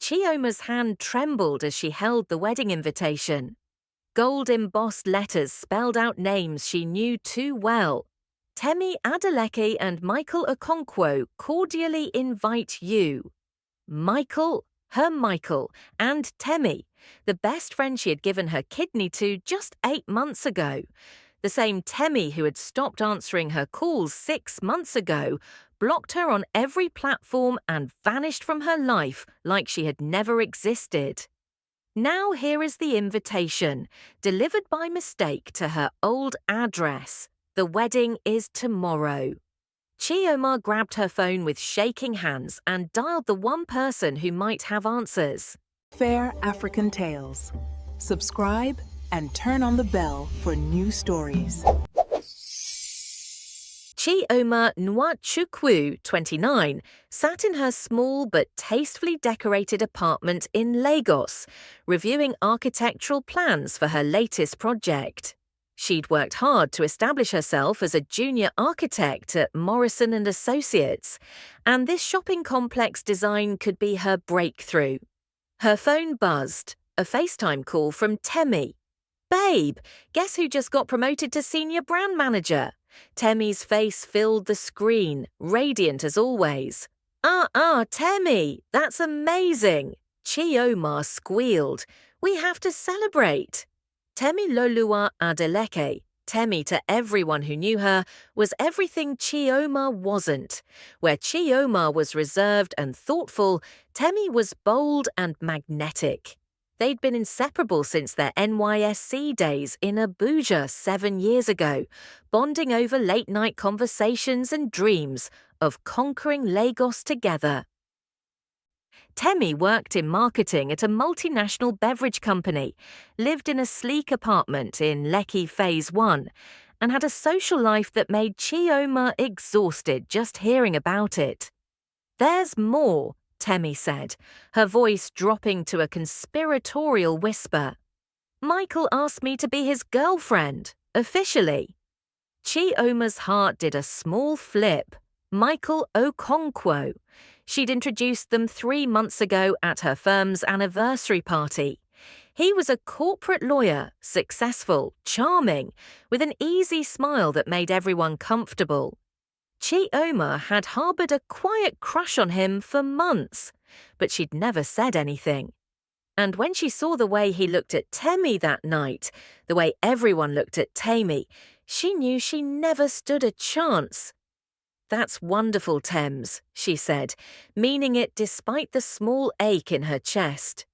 Chioma's hand trembled as she held the wedding invitation. Gold-embossed letters spelled out names she knew too well. Temi Adeleke and Michael Okonkwo cordially invite you. Michael, and Temi, the best friend she had given her kidney to just 8 months ago. The same Temi who had stopped answering her calls 6 months ago, blocked her on every platform and vanished from her life like she had never existed. Now here is the invitation, delivered by mistake to her old address. The wedding is tomorrow. Chioma grabbed her phone with shaking hands and dialed the one person who might have answers. Fair African Tales. Subscribe and turn on the bell for new stories. Chioma Nwachukwu, 29, sat in her small but tastefully decorated apartment in Lagos, reviewing architectural plans for her latest project. She'd worked hard to establish herself as a junior architect at Morrison & Associates, and this shopping complex design could be her breakthrough. Her phone buzzed, a FaceTime call from Temi. "Babe, guess who just got promoted to senior brand manager?" Temi's face filled the screen, radiant as always. Temi, that's amazing!" Chioma squealed. "We have to celebrate." Temi Lolua Adeleke, Temi to everyone who knew her, was everything Chioma wasn't. Where Chioma was reserved and thoughtful, Temi was bold and magnetic. They'd been inseparable since their NYSC days in Abuja 7 years ago, bonding over late-night conversations and dreams of conquering Lagos together. Temi worked in marketing at a multinational beverage company, lived in a sleek apartment in Lekki Phase 1, and had a social life that made Chioma exhausted just hearing about it. "There's more," Temi said, her voice dropping to a conspiratorial whisper. "Michael asked me to be his girlfriend, officially." Chioma's heart did a small flip. Michael Okonkwo. She'd introduced them 3 months ago at her firm's anniversary party. He was a corporate lawyer, successful, charming, with an easy smile that made everyone comfortable. Chioma had harbored a quiet crush on him for months, but she'd never said anything. And when she saw the way he looked at Temi that night, the way everyone looked at Temi, she knew she never stood a chance. "That's wonderful, Thames," she said, meaning it despite the small ache in her chest.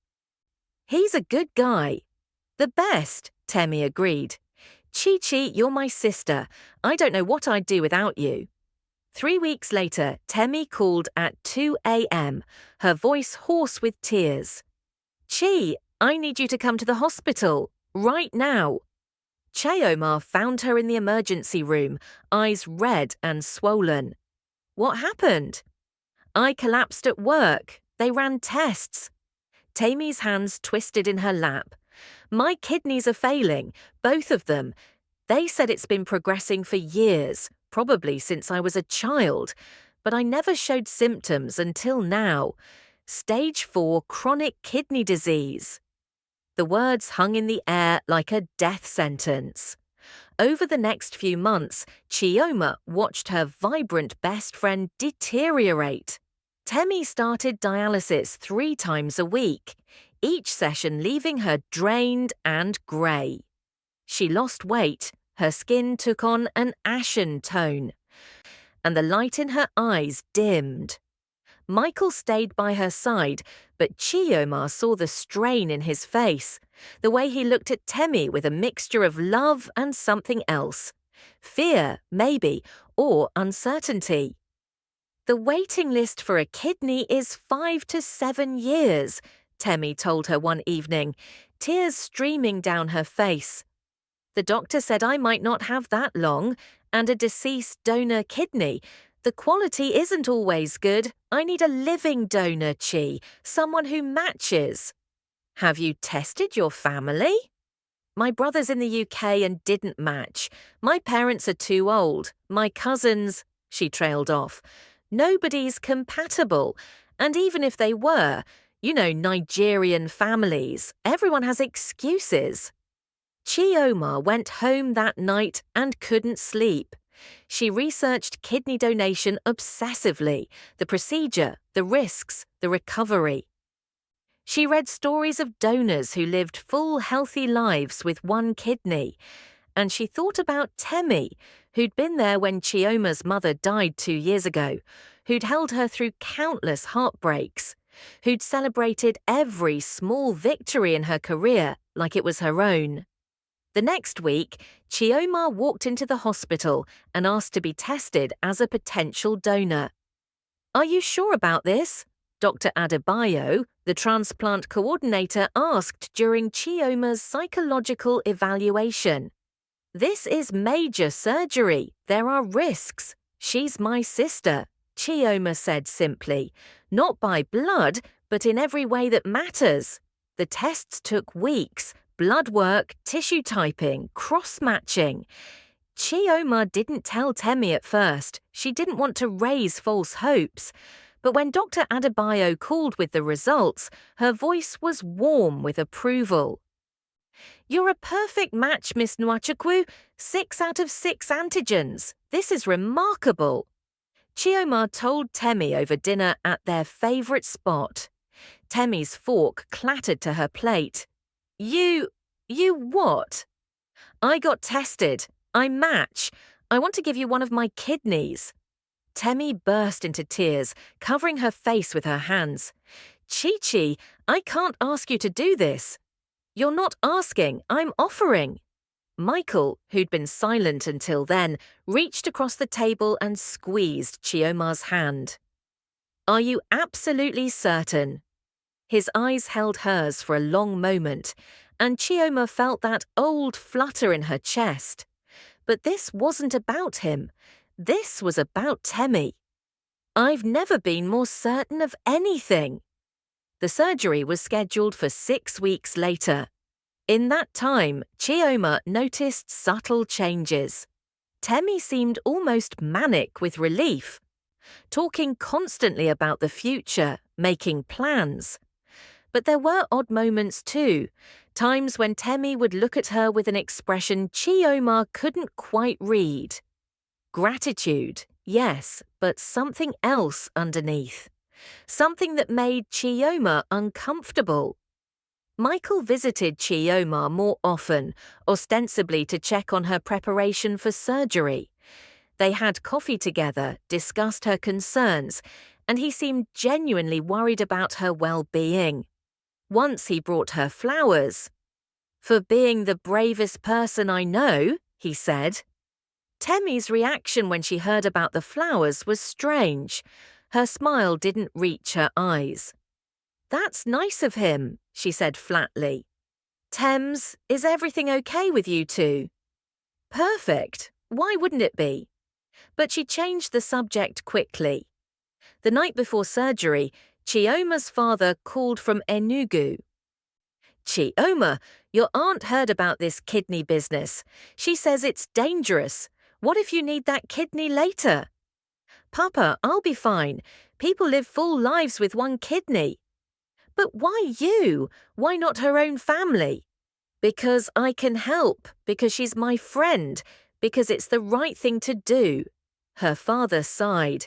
"He's a good guy." "The best," Temi agreed. "Chi-Chi, you're my sister. I don't know what I'd do without you." 3 weeks later, Temi called at 2 a.m., her voice hoarse with tears. "Chi, I need you to come to the hospital, right now." Chioma found her in the emergency room, eyes red and swollen. "What happened?" "I collapsed at work. They ran tests." Temi's hands twisted in her lap. "My kidneys are failing, both of them. They said it's been progressing for years, probably since I was a child, but I never showed symptoms until now. Stage 4 chronic kidney disease." The words hung in the air like a death sentence. Over the next few months, Chioma watched her vibrant best friend deteriorate. Temi started dialysis 3 times a week, each session leaving her drained and grey. She lost weight, her skin took on an ashen tone, and the light in her eyes dimmed. Michael stayed by her side, but Chioma saw the strain in his face, the way he looked at Temi with a mixture of love and something else. Fear, maybe, or uncertainty. "The waiting list for a kidney is 5 to 7 years, Temi told her one evening, tears streaming down her face. "The doctor said I might not have that long, and a deceased donor kidney. The quality isn't always good. I need a living donor, Chi, someone who matches." "Have you tested your family?" "My brother's in the UK and didn't match. My parents are too old. My cousins," she trailed off. "Nobody's compatible. And even if they were, You know, Nigerian families. Everyone has excuses. Chioma went home that night and couldn't sleep. She researched kidney donation obsessively, the procedure, the risks, the recovery. She read stories of donors who lived full, healthy lives with one kidney, and she thought about Temi, who'd been there when Chioma's mother died 2 years ago, who'd held her through countless heartbreaks, who'd celebrated every small victory in her career like it was her own. The next week, Chioma walked into the hospital and asked to be tested as a potential donor. "Are you sure about this?" Dr. Adebayo, the transplant coordinator, asked during Chioma's psychological evaluation. "This is major surgery. There are risks. She's my sister," Chioma said simply. "Not by blood, but in every way that matters." The tests took weeks. Blood work, tissue typing, cross-matching. Chioma didn't tell Temi at first. She didn't want to raise false hopes. But when Dr. Adebayo called with the results, her voice was warm with approval. "You're a perfect match, Miss Nwachukwu. 6 out of 6 antigens. This is remarkable." Chioma told Temi over dinner at their favourite spot. Temi's fork clattered to her plate. You what?" "I got tested. I match. I want to give you one of my kidneys." Temi burst into tears, covering her face with her hands. "Chi-Chi, I can't ask you to do this." "You're not asking, I'm offering." Michael, who'd been silent until then, reached across the table and squeezed Chioma's hand. "Are you absolutely certain?" His eyes held hers for a long moment, and Chioma felt that old flutter in her chest. But this wasn't about him. This was about Temi. "I've never been more certain of anything." The surgery was scheduled for 6 weeks later. In that time, Chioma noticed subtle changes. Temi seemed almost manic with relief, talking constantly about the future, making plans. But there were odd moments too, times when Temi would look at her with an expression Chioma couldn't quite read. Gratitude, yes, but something else underneath. Something that made Chioma uncomfortable. Michael visited Chioma more often, ostensibly to check on her preparation for surgery. They had coffee together, discussed her concerns, and he seemed genuinely worried about her well-being. Once he brought her flowers. "For being the bravest person I know," he said. Temi's reaction when she heard about the flowers was strange. Her smile didn't reach her eyes. "That's nice of him," she said flatly. "Tems, is everything okay with you two?" "Perfect. Why wouldn't it be?" But she changed the subject quickly. The night before surgery, Chioma's father called from Enugu. "Chioma, your aunt heard about this kidney business. She says it's dangerous. What if you need that kidney later?" "Papa, I'll be fine. People live full lives with one kidney." "But why you? Why not her own family?" "Because I can help, because she's my friend, because it's the right thing to do." Her father sighed.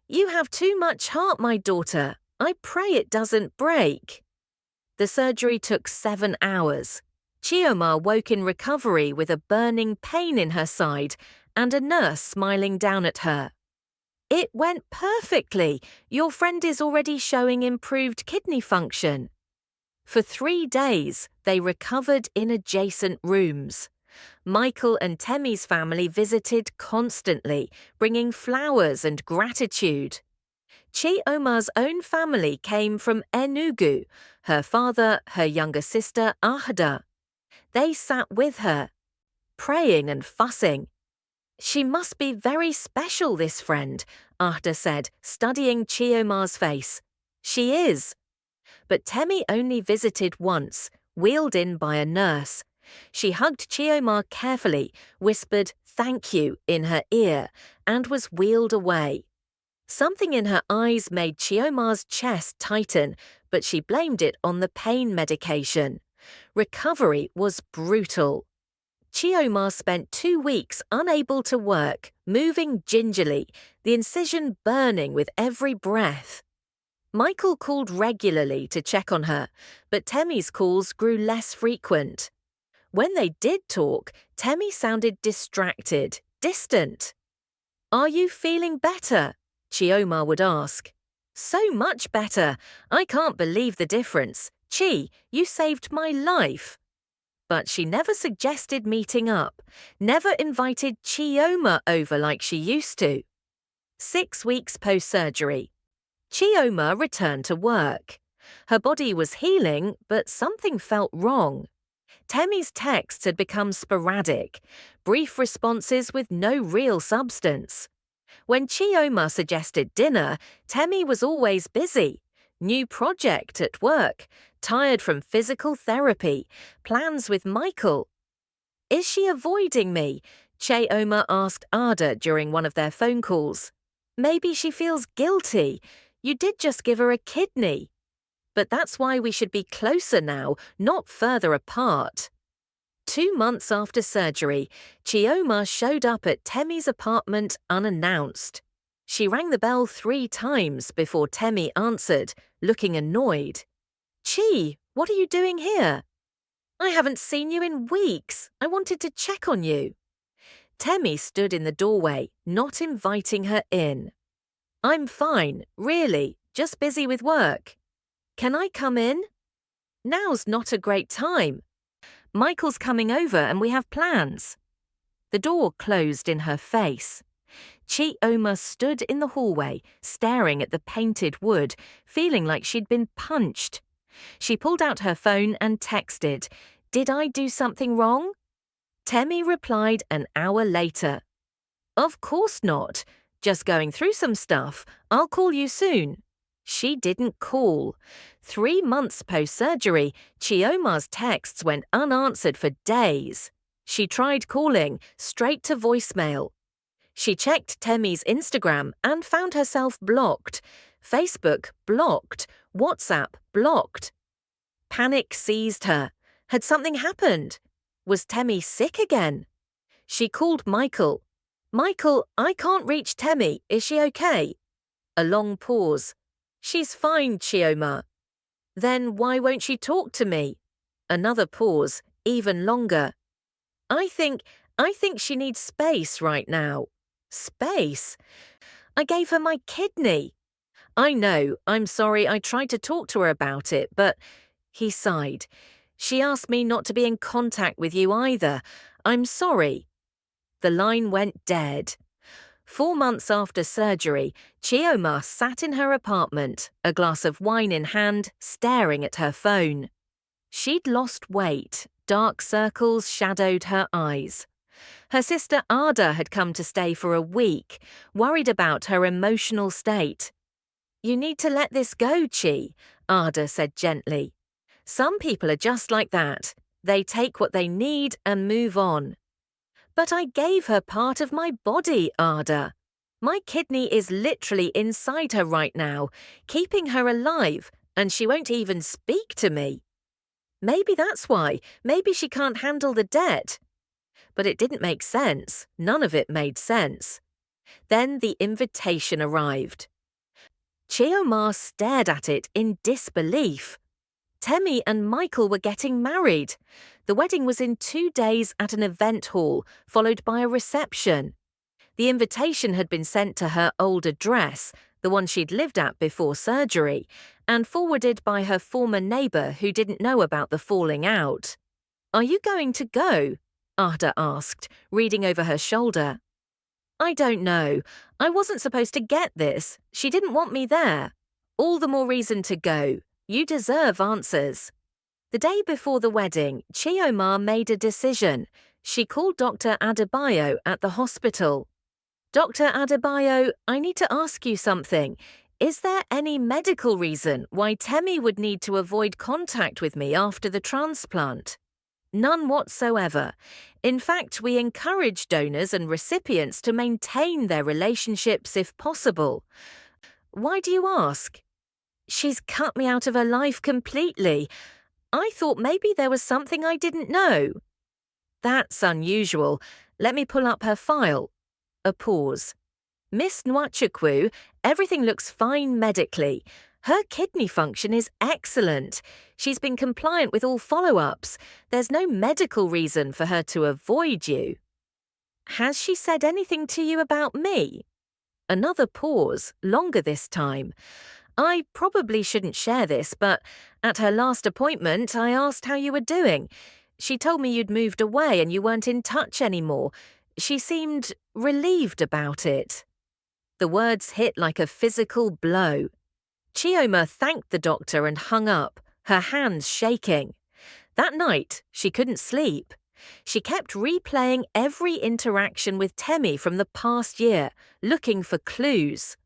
"You have too much heart, my daughter. I pray it doesn't break." The surgery took 7 hours. Chioma woke in recovery with a burning pain in her side and a nurse smiling down at her. "It went perfectly. Your friend is already showing improved kidney function." For 3 days, they recovered in adjacent rooms. Michael and Temi's family visited constantly, bringing flowers and gratitude. Chioma's own family came from Enugu, her father, her younger sister Ahda. They sat with her, praying and fussing. "She must be very special, this friend," Ahda said, studying Chioma's face. "She is." But Temi only visited once, wheeled in by a nurse. She hugged Chioma carefully, whispered "thank you" in her ear, and was wheeled away. Something in her eyes made Chioma's chest tighten, but she blamed it on the pain medication. Recovery was brutal. Chioma spent 2 weeks unable to work, moving gingerly, the incision burning with every breath. Michael called regularly to check on her, but Temi's calls grew less frequent. When they did talk, Temi sounded distracted, distant. "Are you feeling better?" Chioma would ask. "So much better. I can't believe the difference. Chi, you saved my life." But she never suggested meeting up, never invited Chioma over like she used to. 6 weeks post-surgery, Chioma returned to work. Her body was healing, but something felt wrong. Temi's texts had become sporadic, brief responses with no real substance. When Chioma suggested dinner, Temi was always busy. New project at work, tired from physical therapy, plans with Michael. "Is she avoiding me?" Chioma asked Ada during one of their phone calls. "Maybe she feels guilty. You did just give her a kidney." But that's why we should be closer now, not further apart. 2 months after surgery, Chioma showed up at Temi's apartment unannounced. She rang the bell 3 times before Temi answered, looking annoyed. "Chi, what are you doing here?" "I haven't seen you in weeks. I wanted to check on you." Temi stood in the doorway, not inviting her in. "I'm fine, really, just busy with work." "Can I come in?" "Now's not a great time. Michael's coming over and we have plans." The door closed in her face. Chioma stood in the hallway, staring at the painted wood, feeling like she'd been punched. She pulled out her phone and texted, "Did I do something wrong?" Temi replied an hour later. "Of course not. Just going through some stuff. I'll call you soon." She didn't call. 3 months post-surgery, Chioma's texts went unanswered for days. She tried calling, straight to voicemail. She checked Temi's Instagram and found herself blocked. Facebook blocked. WhatsApp blocked. Panic seized her. Had something happened? Was Temi sick again? She called Michael. "Michael, I can't reach Temi. Is she okay?" A long pause. "She's fine, Chioma." "Then why won't she talk to me?" Another pause, even longer. I think she needs space right now." "Space? I gave her my kidney." "I know, I'm sorry, I tried to talk to her about it, but..." He sighed. "She asked me not to be in contact with you either. I'm sorry." The line went dead. 4 months after surgery, Chioma sat in her apartment, a glass of wine in hand, staring at her phone. She'd lost weight. Dark circles shadowed her eyes. Her sister Ada had come to stay for a week, worried about her emotional state. "You need to let this go, Chi," Ada said gently. "Some people are just like that. They take what they need and move on." "But I gave her part of my body, Ada. My kidney is literally inside her right now, keeping her alive, and she won't even speak to me." Maybe that's why. Maybe she can't handle the debt. But it didn't make sense. None of it made sense. Then the invitation arrived. Chioma stared at it in disbelief. Temi and Michael were getting married. The wedding was in 2 days at an event hall, followed by a reception. The invitation had been sent to her old address, the one she'd lived at before surgery, and forwarded by her former neighbour who didn't know about the falling out. "Are you going to go?" Ada asked, reading over her shoulder. "I don't know. I wasn't supposed to get this. She didn't want me there. All the more reason to go. You deserve answers." The day before the wedding, Chioma made a decision. She called Dr. Adebayo at the hospital. "Dr. Adebayo, I need to ask you something. Is there any medical reason why Temi would need to avoid contact with me after the transplant?" "None whatsoever. In fact, we encourage donors and recipients to maintain their relationships if possible." "Why do you ask?" She's cut me out of her life completely. I thought maybe there was something I didn't know. That's unusual. Let me pull up her file. A pause. Miss Nwachukwu, everything looks fine medically. Her kidney function is excellent. She's been compliant with all follow-ups. There's no medical reason for her to avoid you. Has she said anything to you about me? Another pause, longer this time. I probably shouldn't share this, but at her last appointment, I asked how you were doing. She told me you'd moved away and you weren't in touch anymore. She seemed relieved about it. The words hit like a physical blow. Chioma thanked the doctor and hung up, her hands shaking. That night, she couldn't sleep. She kept replaying every interaction with Temi from the past year, looking for clues.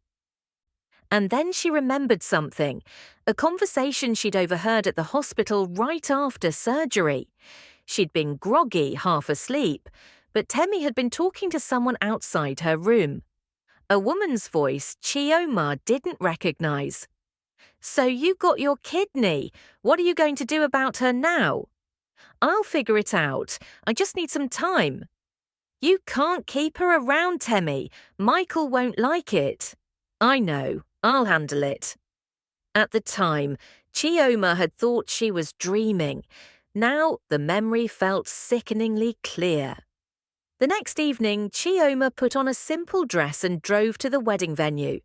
And then she remembered something, a conversation she'd overheard at the hospital right after surgery. She'd been groggy, half asleep, but Temi had been talking to someone outside her room. A woman's voice Chioma didn't recognize. So you got your kidney. What are you going to do about her now? I'll figure it out. I just need some time. You can't keep her around, Temi. Michael won't like it. I know. I'll handle it. At the time, Chioma had thought she was dreaming. Now the memory felt sickeningly clear. The next evening, Chioma put on a simple dress and drove to the wedding venue.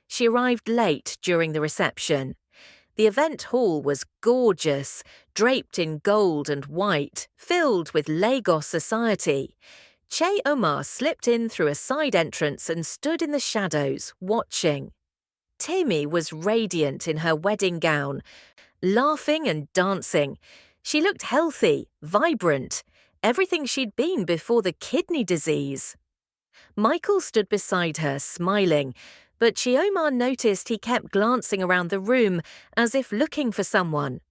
She arrived late during the reception. The event hall was gorgeous, draped in gold and white, filled with Lagos society. Chioma slipped in through a side entrance and stood in the shadows, watching. Temi was radiant in her wedding gown, laughing and dancing. She looked healthy, vibrant, everything she'd been before the kidney disease. Michael stood beside her, smiling, but Chioma noticed he kept glancing around the room as if looking for someone.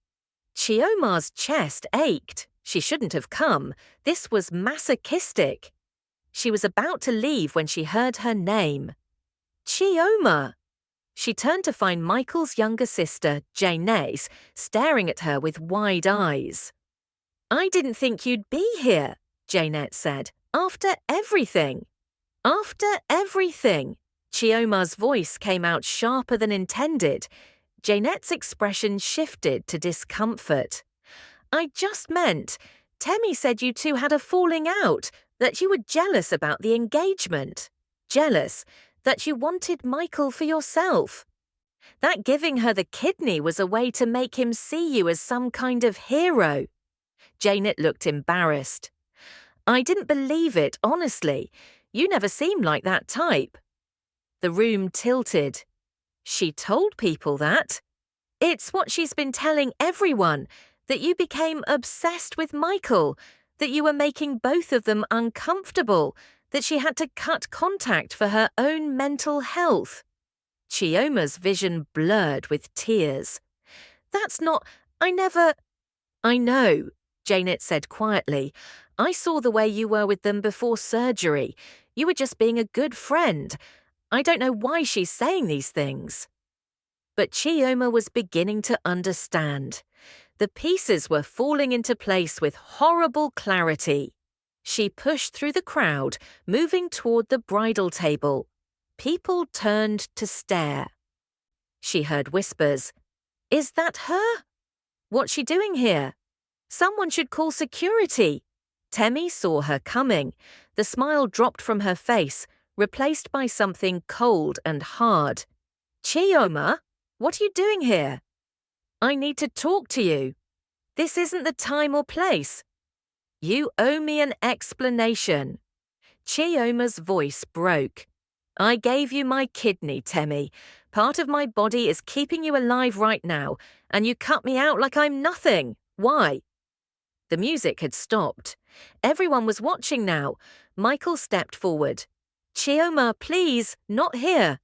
Chioma's chest ached. She shouldn't have come. This was masochistic. She was about to leave when she heard her name. Chioma! She turned to find Michael's younger sister, Janice, staring at her with wide eyes. I didn't think you'd be here, Janette said. After everything. After everything. Chioma's voice came out sharper than intended. Janette's expression shifted to discomfort. I just meant, Temi said you two had a falling out, that you were jealous about the engagement. Jealous that you wanted Michael for yourself. That giving her the kidney was a way to make him see you as some kind of hero. Janet looked embarrassed. I didn't believe it, honestly. You never seemed like that type. The room tilted. She told people that. It's what she's been telling everyone, that you became obsessed with Michael, that you were making both of them uncomfortable, that she had to cut contact for her own mental health. Chioma's vision blurred with tears. That's not... I know, Janet said quietly. I saw the way you were with them before surgery. You were just being a good friend. I don't know why she's saying these things. But Chioma was beginning to understand. The pieces were falling into place with horrible clarity. She pushed through the crowd, moving toward the bridal table. People turned to stare. She heard whispers. Is that her? What's she doing here? Someone should call security. Temi saw her coming. The smile dropped from her face, replaced by something cold and hard. Chioma, what are you doing here? I need to talk to you. This isn't the time or place. You owe me an explanation. Chioma's voice broke. I gave you my kidney, Temi. Part of my body is keeping you alive right now, and you cut me out like I'm nothing. Why? The music had stopped. Everyone was watching now. Michael stepped forward. Chioma, please, not here.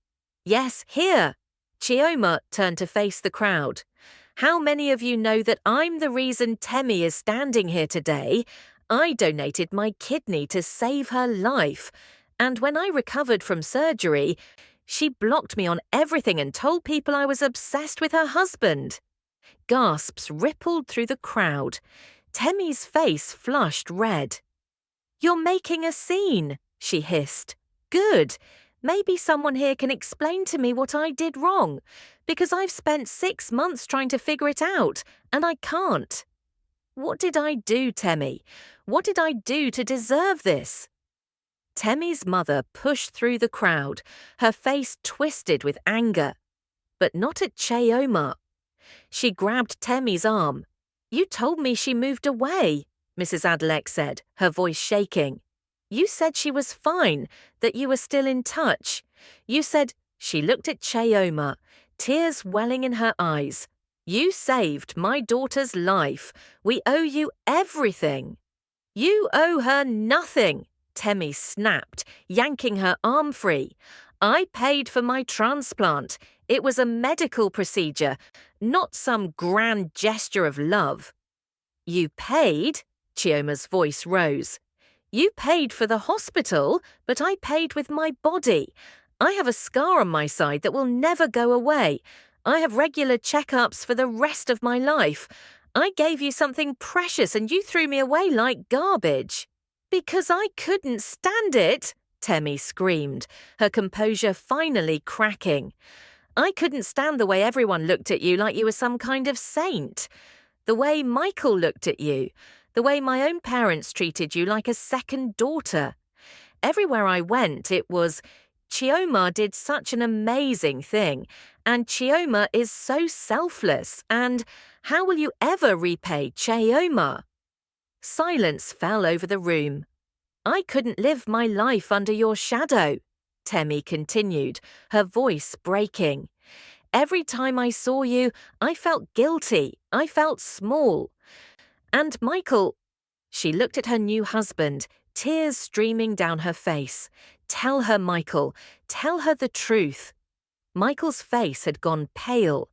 Yes, here. Chioma turned to face the crowd. How many of you know that I'm the reason Temi is standing here today? I donated my kidney to save her life. And when I recovered from surgery, She blocked me on everything and told people I was obsessed with her husband. Gasps rippled through the crowd. Temmie's face flushed red. You're making a scene, she hissed. Good. Maybe someone here can explain to me what I did wrong, because I've spent 6 months trying to figure it out, and I can't. What did I do, Temmie? What did I do to deserve this? Temmie's mother pushed through the crowd, her face twisted with anger. But not at Cheoma. She grabbed Temmie's arm. You told me she moved away, Mrs. Adelek said, her voice shaking. You said she was fine, that you were still in touch. You said, she looked at Cheoma, tears welling in her eyes. You saved my daughter's life. We owe you everything. You owe her nothing, Temmie snapped, yanking her arm free. I paid for my transplant. It was a medical procedure, not some grand gesture of love. You paid? Cheoma's voice rose. You paid for the hospital, but I paid with my body. I have a scar on my side that will never go away. I have regular checkups for the rest of my life. I gave you something precious and you threw me away like garbage. Because I couldn't stand it, Temmie screamed, her composure finally cracking. I couldn't stand the way everyone looked at you like you were some kind of saint. The way Michael looked at you. The way my own parents treated you like a second daughter. Everywhere I went, it was, Cheoma did such an amazing thing, and Cheoma is so selfless, and how will you ever repay Cheoma? Silence fell over the room. I couldn't live my life under your shadow, Temmie continued, her voice breaking. Every time I saw you, I felt guilty. I felt small. And Michael, she looked at her new husband, tears streaming down her face. Tell her, Michael. Tell her the truth. Michael's face had gone pale.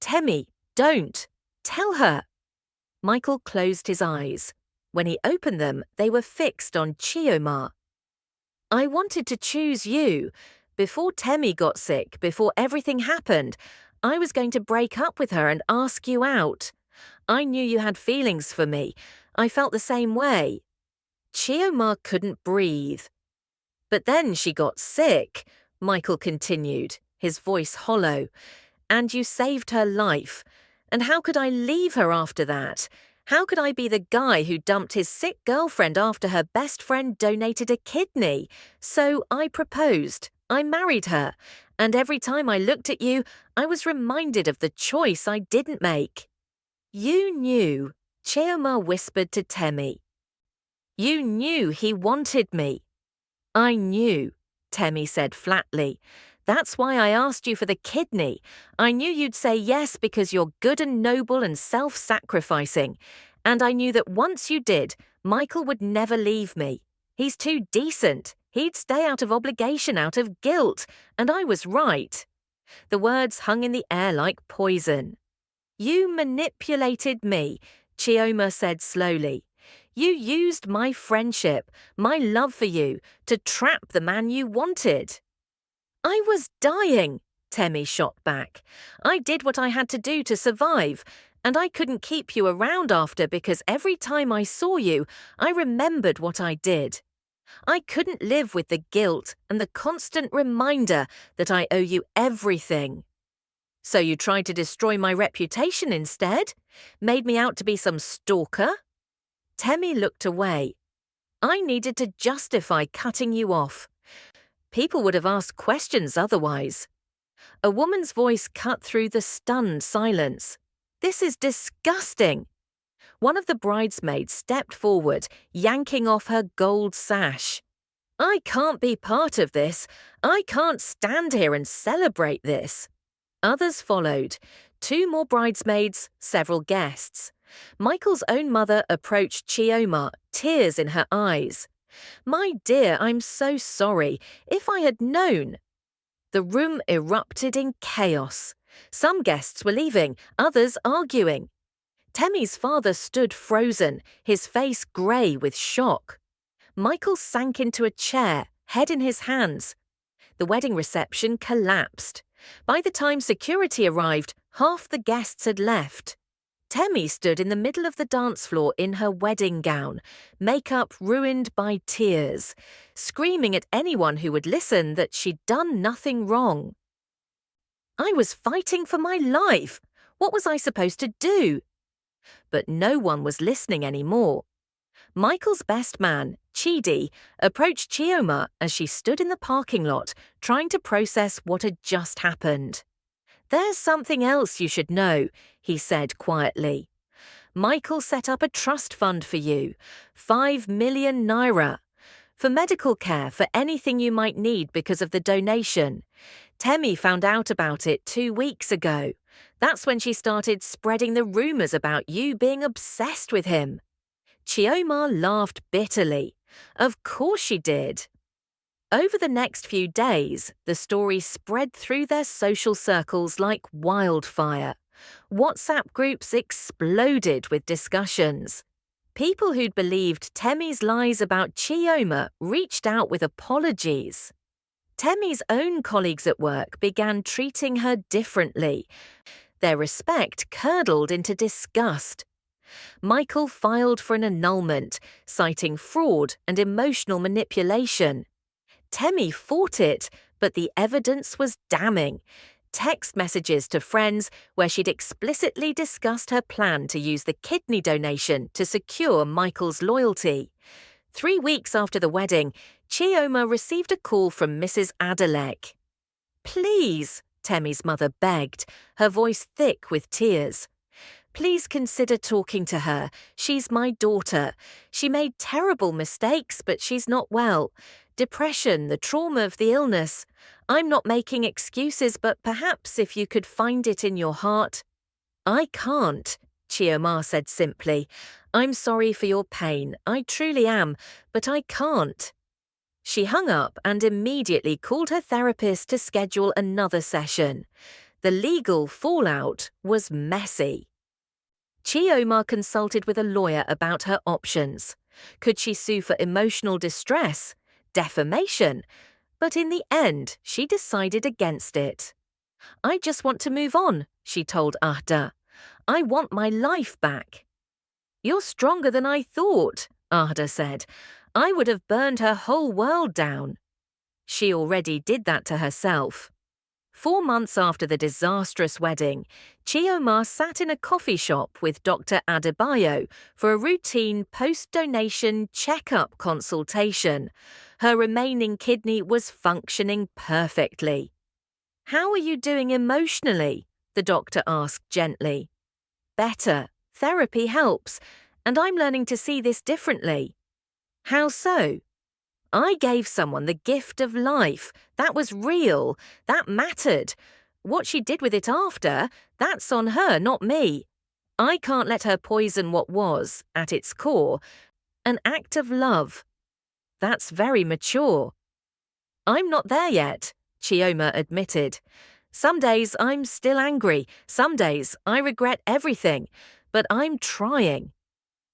Temmie, don't. Tell her. Michael closed his eyes. When he opened them, they were fixed on Cheoma. I wanted to choose you. Before Temmie got sick, before everything happened, I was going to break up with her and ask you out. I knew you had feelings for me. I felt the same way. Cheoma couldn't breathe. But then she got sick, Michael continued, his voice hollow. And you saved her life. And how could I leave her after that? How could I be the guy who dumped his sick girlfriend after her best friend donated a kidney? So I proposed. I married her. And every time I looked at you, I was reminded of the choice I didn't make. You knew, Cheoma whispered to Temmie. You knew he wanted me. I knew, Temmie said flatly. That's why I asked you for the kidney. I knew you'd say yes because you're good and noble and self-sacrificing. And I knew that once you did, Michael would never leave me. He's too decent. He'd stay out of obligation, out of guilt. And I was right. The words hung in the air like poison. You manipulated me, Cheoma said slowly. You used my friendship, my love for you, to trap the man you wanted. I was dying, Temmie shot back. I did what I had to do to survive, and I couldn't keep you around after because every time I saw you, I remembered what I did. I couldn't live with the guilt and the constant reminder that I owe you everything. So you tried to destroy my reputation instead? Made me out to be some stalker? Temmie looked away. I needed to justify cutting you off. People would have asked questions otherwise. A woman's voice cut through the stunned silence. This is disgusting. One of the bridesmaids stepped forward, yanking off her gold sash. I can't be part of this. I can't stand here and celebrate this. Others followed. 2 more bridesmaids, several guests. Michael's own mother approached Cheoma, tears in her eyes. My dear, I'm so sorry. If I had known. The room erupted in chaos. Some guests were leaving, others arguing. Temmie's father stood frozen, his face grey with shock. Michael sank into a chair, head in his hands. The wedding reception collapsed. By the time security arrived, half the guests had left. Temmie stood in the middle of the dance floor in her wedding gown, makeup ruined by tears, screaming at anyone who would listen that she'd done nothing wrong. I was fighting for my life. What was I supposed to do? But no one was listening anymore. Michael's best man, Chidi, approached Chioma as she stood in the parking lot, trying to process what had just happened. "There's something else you should know," he said quietly. "Michael set up a trust fund for you, 5 million naira, for medical care for anything you might need because of the donation. Temmie found out about it 2 weeks ago. That's when she started spreading the rumors about you being obsessed with him." Chioma laughed bitterly. Of course she did. Over the next few days, the story spread through their social circles like wildfire. WhatsApp groups exploded with discussions. People who'd believed Temmie's lies about Chioma reached out with apologies. Temmie's own colleagues at work began treating her differently. Their respect curdled into disgust. Michael filed for an annulment, citing fraud and emotional manipulation. Temmie fought it, but the evidence was damning. Text messages to friends where she'd explicitly discussed her plan to use the kidney donation to secure Michael's loyalty. 3 weeks after the wedding, Chioma received a call from Mrs. Adelek. "Please," Temmie's mother begged, her voice thick with tears. "Please consider talking to her. She's my daughter. She made terrible mistakes, but she's not well. Depression, the trauma of the illness. I'm not making excuses, but perhaps if you could find it in your heart." "I can't," Chioma said simply. "I'm sorry for your pain. I truly am, but I can't." She hung up and immediately called her therapist to schedule another session. The legal fallout was messy. Chioma consulted with a lawyer about her options. Could she sue for emotional distress? Defamation? But in the end, she decided against it. "I just want to move on," she told Ahda. "I want my life back." "You're stronger than I thought," Ahda said. "I would have burned her whole world down." She already did that to herself. 4 months after the disastrous wedding, Chioma sat in a coffee shop with Dr. Adebayo for a routine post-donation checkup consultation. Her remaining kidney was functioning perfectly. "How are you doing emotionally?" the doctor asked gently. "Better. Therapy helps, and I'm learning to see this differently." "How so?" "I gave someone the gift of life. That was real. That mattered. What she did with it after, that's on her, not me. I can't let her poison what was, at its core, an act of love." "That's very mature." "I'm not there yet," Chioma admitted. "Some days I'm still angry. Some days I regret everything. But I'm trying."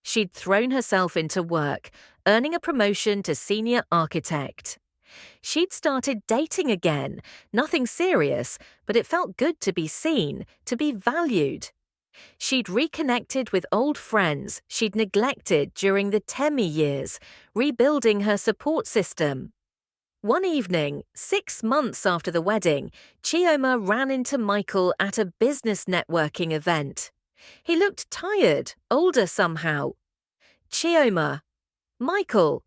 She'd thrown herself into work, earning a promotion to senior architect. She'd started dating again, nothing serious, but it felt good to be seen, to be valued. She'd reconnected with old friends she'd neglected during the Temmie years, rebuilding her support system. One evening, 6 months after the wedding, Chioma ran into Michael at a business networking event. He looked tired, older somehow. "Chioma." "Michael."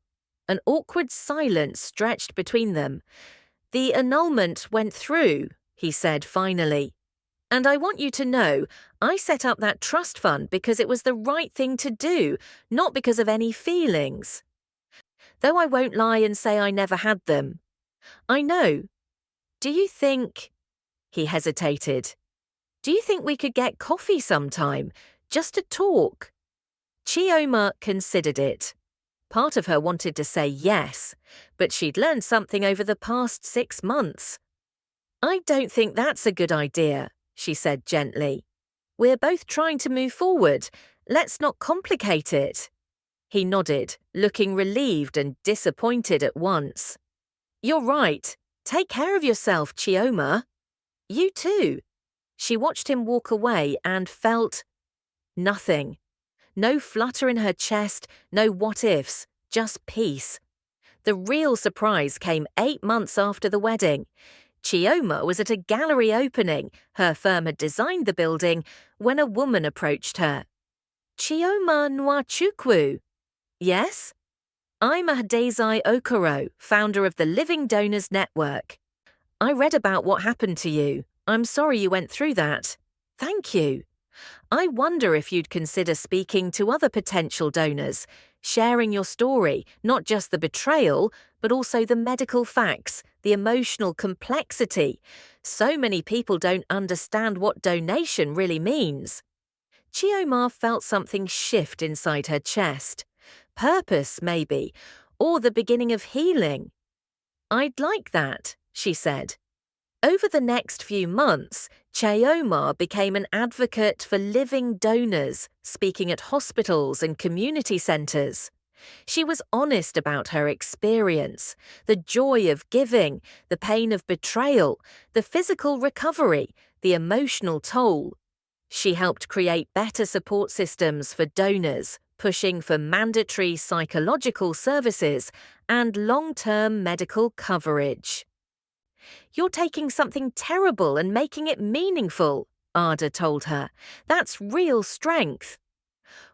An awkward silence stretched between them. "The annulment went through," he said finally. "And I want you to know, I set up that trust fund because it was the right thing to do, not because of any feelings. Though I won't lie and say I never had them. I know. Do you think—" He hesitated. "Do you think we could get coffee sometime, just to talk?" Chioma considered it. Part of her wanted to say yes, but she'd learned something over the past 6 months. "I don't think that's a good idea," she said gently. "We're both trying to move forward. Let's not complicate it." He nodded, looking relieved and disappointed at once. "You're right," Take care of yourself, Chioma. You too. She watched him walk away and felt nothing. No flutter in her chest, no what-ifs, just peace. The real surprise came 8 months after the wedding. Chioma was at a gallery opening, her firm had designed the building, when a woman approached her. Chioma Nwachukwu. Yes? I'm Ahadezai Okoro, founder of the Living Donors Network. I read about what happened to you. I'm sorry you went through that. Thank you. I wonder if you'd consider speaking to other potential donors, sharing your story, not just the betrayal, but also the medical facts, the emotional complexity. So many people don't understand what donation really means. Chioma felt something shift inside her chest. Purpose, maybe, or the beginning of healing. I'd like that, she said. Over the next few months, Chioma became an advocate for living donors, speaking at hospitals and community centres. She was honest about her experience, the joy of giving, the pain of betrayal, the physical recovery, the emotional toll. She helped create better support systems for donors, pushing for mandatory psychological services and long-term medical coverage. You're taking something terrible and making it meaningful, Ada told her. That's real strength.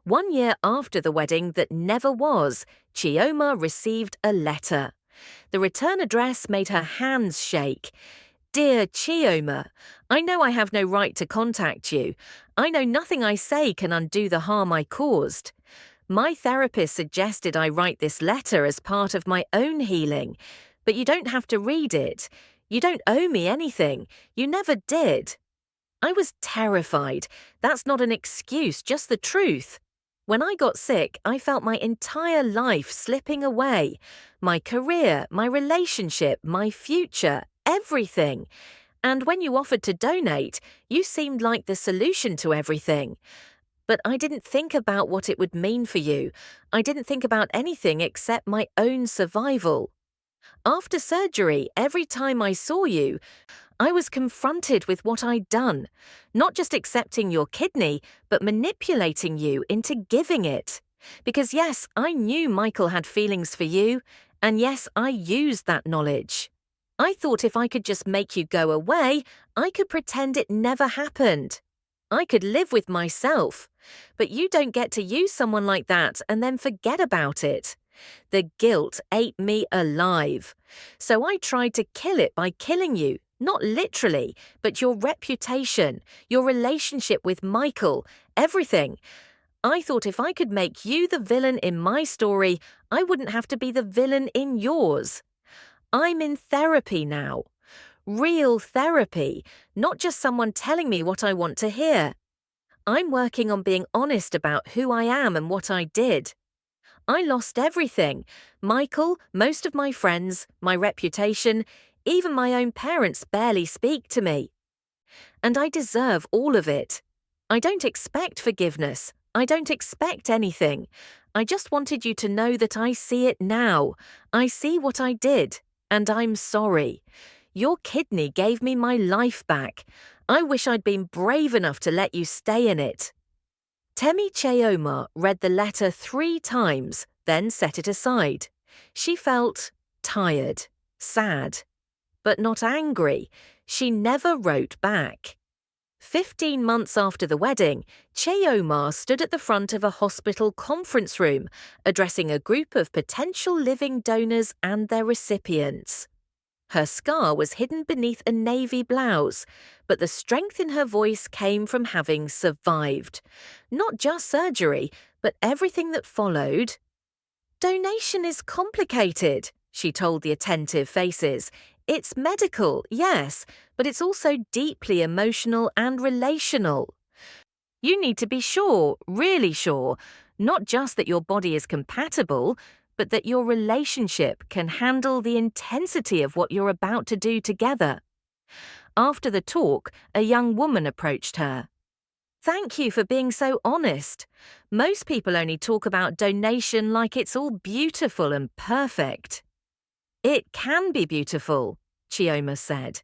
1 year after the wedding that never was, Chioma received a letter. The return address made her hands shake. Dear Chioma, I know I have no right to contact you. I know nothing I say can undo the harm I caused. My therapist suggested I write this letter as part of my own healing, but you don't have to read it. You don't owe me anything. You never did. I was terrified. That's not an excuse, just the truth. When I got sick, I felt my entire life slipping away. My career, my relationship, my future, everything. And when you offered to donate, you seemed like the solution to everything. But I didn't think about what it would mean for you. I didn't think about anything except my own survival. After surgery, every time I saw you, I was confronted with what I'd done, not just accepting your kidney, but manipulating you into giving it. Because yes, I knew Michael had feelings for you, and yes, I used that knowledge. I thought if I could just make you go away, I could pretend it never happened. I could live with myself. But you don't get to use someone like that and then forget about it. The guilt ate me alive. So I tried to kill it by killing you, not literally, but your reputation, your relationship with Michael, everything. I thought if I could make you the villain in my story, I wouldn't have to be the villain in yours. I'm in therapy now. Real therapy, not just someone telling me what I want to hear. I'm working on being honest about who I am and what I did. I lost everything. Michael, most of my friends, my reputation, even my own parents barely speak to me. And I deserve all of it. I don't expect forgiveness. I don't expect anything. I just wanted you to know that I see it now. I see what I did, and I'm sorry. Your kidney gave me my life back. I wish I'd been brave enough to let you stay in it. Temi Chioma read the letter 3 times, then set it aside. She felt tired, sad, but not angry. She never wrote back. 15 months after the wedding, Chioma stood at the front of a hospital conference room, addressing a group of potential living donors and their recipients. Her scar was hidden beneath a navy blouse, but the strength in her voice came from having survived. Not just surgery, but everything that followed. Donation is complicated, she told the attentive faces. It's medical, yes, but it's also deeply emotional and relational. You need to be sure, really sure, not just that your body is compatible, but that your relationship can handle the intensity of what you're about to do together. After the talk, a young woman approached her. Thank you for being so honest. Most people only talk about donation like it's all beautiful and perfect. It can be beautiful, Chioma said.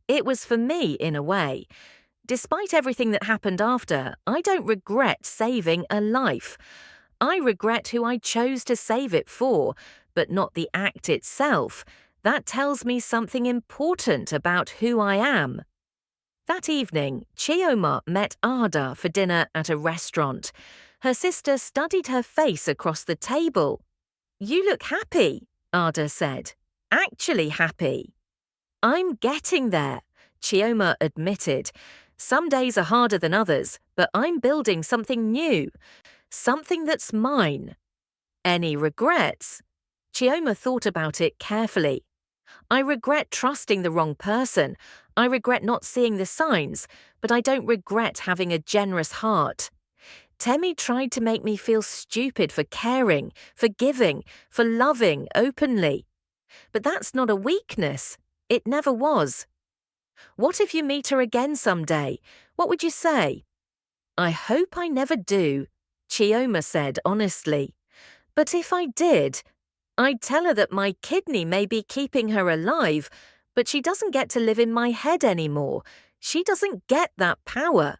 It was for me in a way. Despite everything that happened after, I don't regret saving a life. I regret who I chose to save it for, but not the act itself. That tells me something important about who I am. That evening, Chioma met Ada for dinner at a restaurant. Her sister studied her face across the table. "You look happy," Ada said. "Actually happy." "I'm getting there," Chioma admitted. "Some days are harder than others, but I'm building something new. Something that's mine." "Any regrets?" Chioma thought about it carefully. "I regret trusting the wrong person. I regret not seeing the signs, but I don't regret having a generous heart. Temi tried to make me feel stupid for caring, for giving, for loving openly. But that's not a weakness. It never was. What if you meet her again someday? What would you say?" "I hope I never do," Chioma said honestly. "But if I did, I'd tell her that my kidney may be keeping her alive, but she doesn't get to live in my head anymore. She doesn't get that power."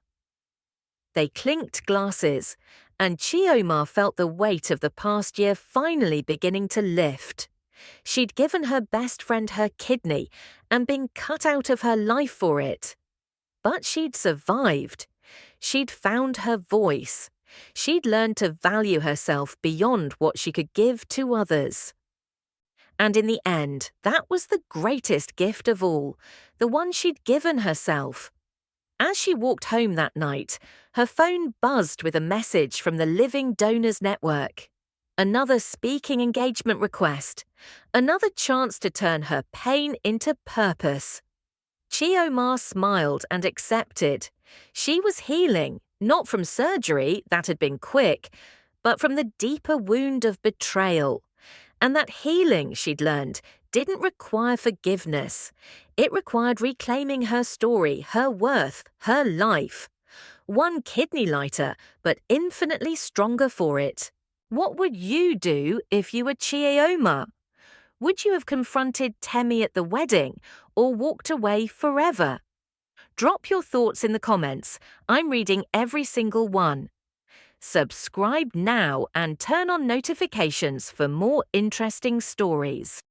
They clinked glasses, and Chioma felt the weight of the past year finally beginning to lift. She'd given her best friend her kidney and been cut out of her life for it. But she'd survived. She'd found her voice. She'd learned to value herself beyond what she could give to others. And in the end, that was the greatest gift of all, the one she'd given herself. As she walked home that night, her phone buzzed with a message from the Living Donors Network. Another speaking engagement request. Another chance to turn her pain into purpose. Chioma smiled and accepted. She was healing, not from surgery that had been quick, but from the deeper wound of betrayal. And that healing, she'd learned, didn't require forgiveness. It required reclaiming her story, her worth, her life. One kidney lighter, but infinitely stronger for it. What would you do if you were Chioma? Would you have confronted Temi at the wedding or walked away forever? Drop your thoughts in the comments. I'm reading every single one. Subscribe now and turn on notifications for more interesting stories.